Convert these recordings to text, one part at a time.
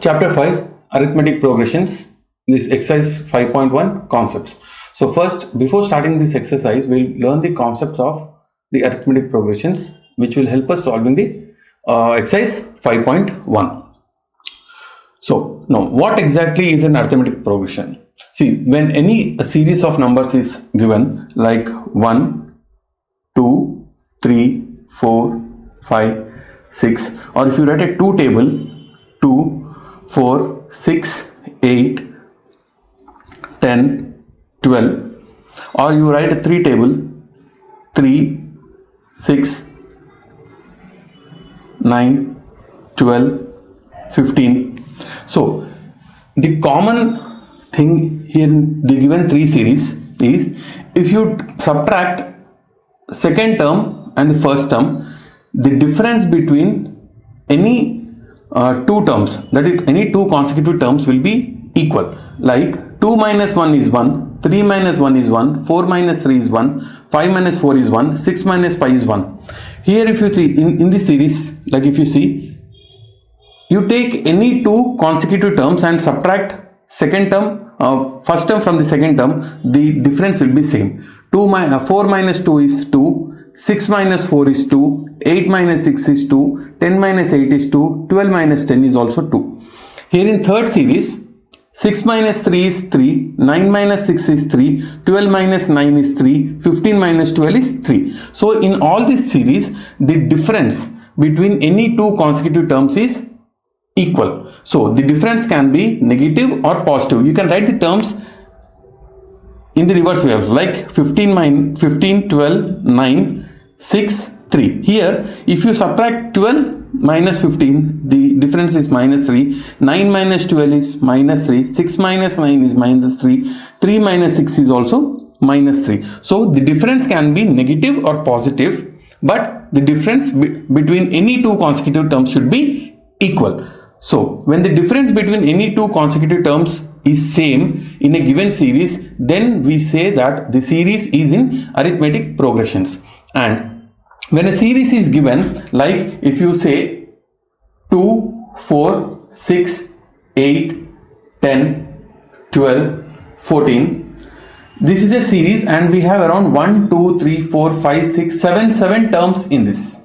Chapter 5 Arithmetic Progressions. This exercise 5.1 concepts. So first, before starting this exercise, we'll learn the concepts of the arithmetic progressions, which will help us solving the exercise 5.1. So now, what exactly is an arithmetic progression? See, when a series of numbers is given like 1, 2, 3, 4, 5, 6, or if you write a 2 table, 2, 4, 6, 8, 10, 12, or you write a 3 table, 3, 6, 9, 12, 15. So the common thing here in the given 3 series is if you subtract second term and the first term, the difference between any two terms, that is any two consecutive terms, will be equal. Like 2 minus 1 is 1, 3 minus 1 is 1, 4 minus 3 is 1, 5 minus 4 is 1, 6 minus 5 is 1. Here if you see in this series, like if you see, you take any two consecutive terms and subtract second term, first term from the second term, the difference will be same. 4 minus 2 is 2, 6 minus 4 is 2, 8 minus 6 is 2, 10 minus 8 is 2, 12 minus 10 is also 2. Here in third series, 6 minus 3 is 3, 9 minus 6 is 3, 12 minus 9 is 3, 15 minus 12 is 3. So in all this series, the difference between any two consecutive terms is equal. So the difference can be negative or positive. You can write the terms in the reverse way also, like 15, 12, 9, 6, 3. Here, if you subtract 12 minus 15, the difference is minus 3. 9 minus 12 is minus 3. 6 minus 9 is minus 3. 3 minus 6 is also minus 3. So the difference can be negative or positive, but the difference between any two consecutive terms should be equal. So when the difference between any two consecutive terms is same in a given series, then we say that the series is in arithmetic progressions. And when a series is given, like if you say 2, 4, 6, 8, 10, 12, 14, this is a series and we have around 1, 2, 3, 4, 5, 6, 7 terms in this.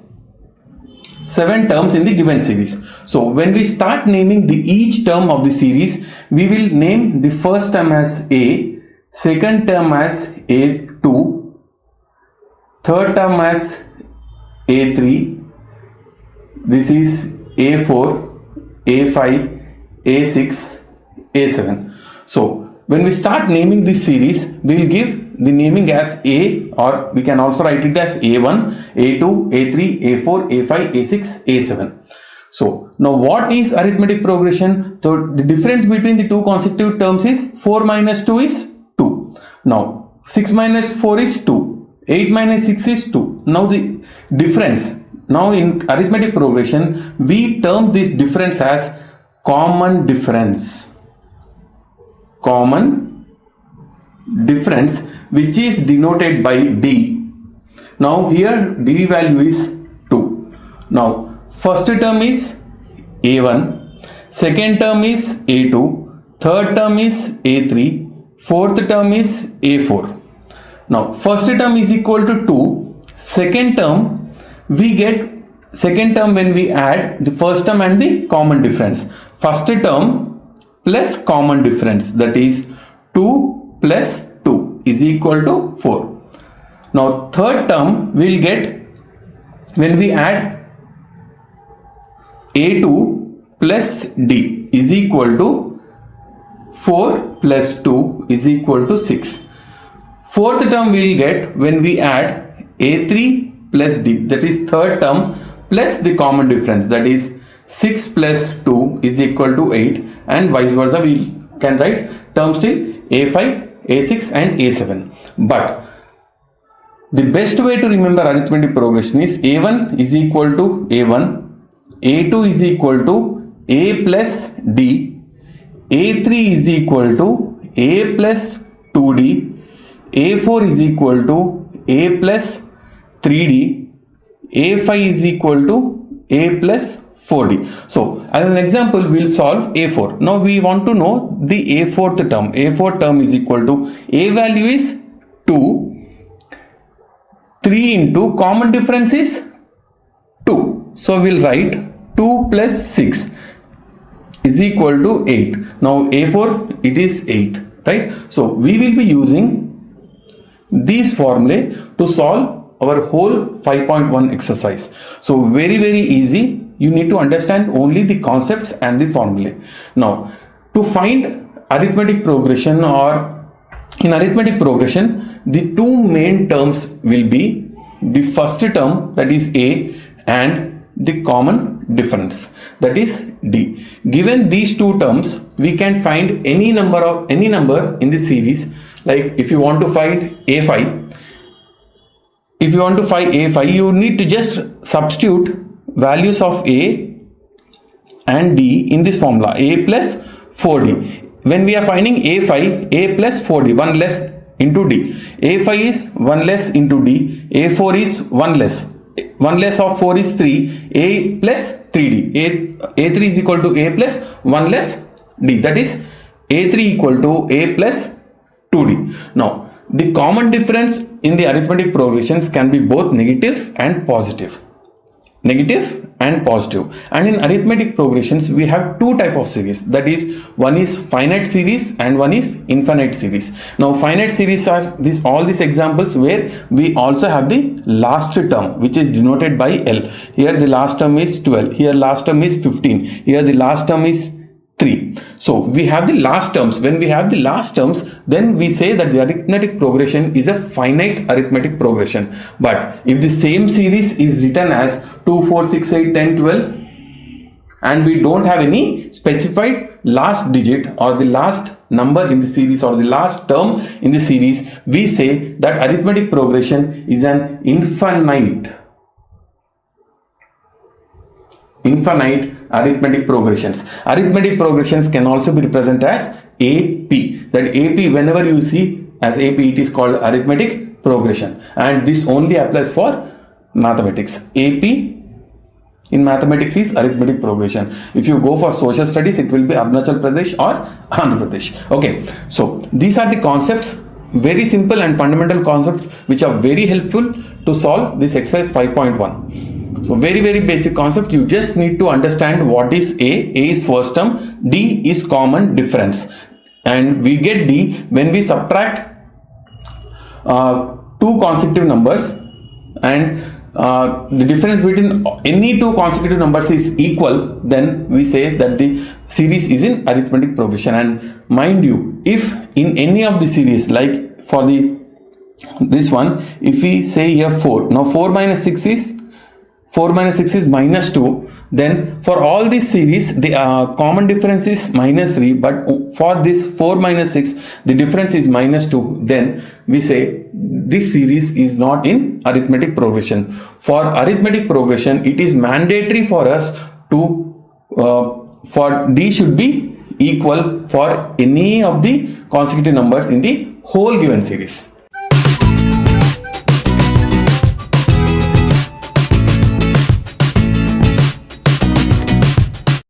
7 terms in the given series. So when we start naming each term of the series, we will name the first term as A, second term as A2, third term as A3, this is A4, A5, A6, A7. So when we start naming this series, we will give the naming as A, or we can also write it as A1, A2, A3, A4, A5, A6, A7. So now what is arithmetic progression? So the difference between the two consecutive terms is 4 minus 2 is 2. Now 6 minus 4 is 2. 8 minus 6 is 2. Now the difference. Now in arithmetic progression, we term this difference as common difference. Common difference, which is denoted by D. Now here D value is 2. Now first term is A1, second term is A2, third term is A3, fourth term is A4. Now first term is equal to 2, second term we get second term when we add the first term and the common difference. First term plus common difference, that is 2 plus 2 is equal to 4. Now third term we will get when we add A2 plus D is equal to 4 plus 2 is equal to 6. Fourth term we will get when we add A3 plus D, that is third term plus the common difference, that is 6 plus 2 is equal to 8, and vice versa. We can write terms till A5, A6 and A7. But the best way to remember arithmetic progression is A1 is equal to A1, A2 is equal to A plus D, A3 is equal to A plus 2D, A4 is equal to A plus 3D, A5 is equal to A plus 4d. So as an example, we'll solve a4. Now we want to know the a4th term. A4 term is equal to, a value is 2, 3 into common difference is 2. So we'll write 2 plus 6 is equal to 8. Now a4, it is 8, right? So we will be using these formulae to solve our whole 5.1 exercise. So very easy. You need to understand only the concepts and the formulae. Now to find arithmetic progression, or in arithmetic progression, the two main terms will be the first term, that is a, and the common difference, that is d. Given these two terms, we can find any number in the series. Like if you want to find a5, you need to just substitute values of a and d in this formula, a plus 4d. When we are finding a5, a plus 4d, 1 less into d. a5 is 1 less into d, a4 is 1 less. 1 less of 4 is 3, a plus 3d. a3 is equal to a plus 1 less d, that is a3 equal to a plus 2d. Now the common difference in the arithmetic progressions can be both negative and positive. Negative and positive. And in arithmetic progressions, we have two type of series. That is, one is finite series and one is infinite series. Now finite series are all these examples where we also have the last term, which is denoted by L. Here the last term is 12. Here last term is 15. Here the last term is 3. So we have the last terms. When we have the last terms, then we say that the arithmetic progression is a finite arithmetic progression. But if the same series is written as 2, 4, 6, 8, 10, 12, and we don't have any specified last digit or the last number in the series or the last term in the series, we say that arithmetic progression is an infinite arithmetic progressions. Arithmetic progressions can also be represented as AP. That AP, whenever you see as AP, it is called arithmetic progression, and this only applies for mathematics. AP in mathematics is arithmetic progression. If you go for social studies, it will be Arunachal Pradesh or Andhra Pradesh. Okay, so these are the concepts, very simple and fundamental concepts, which are very helpful to solve this exercise 5.1. So very basic concept. You just need to understand what is A. A is first term, D is common difference, and we get D when we subtract two consecutive numbers, and the difference between any two consecutive numbers is equal, then we say that the series is in arithmetic progression. And mind you, if in any of the series, like for this one, if we say here 4, now 4 minus 6 is minus 2, then for all these series the common difference is minus 3, but for this 4 minus 6 the difference is minus 2, then we say this series is not in arithmetic progression. For arithmetic progression, it is mandatory for us to for D should be equal for any of the consecutive numbers in the whole given series.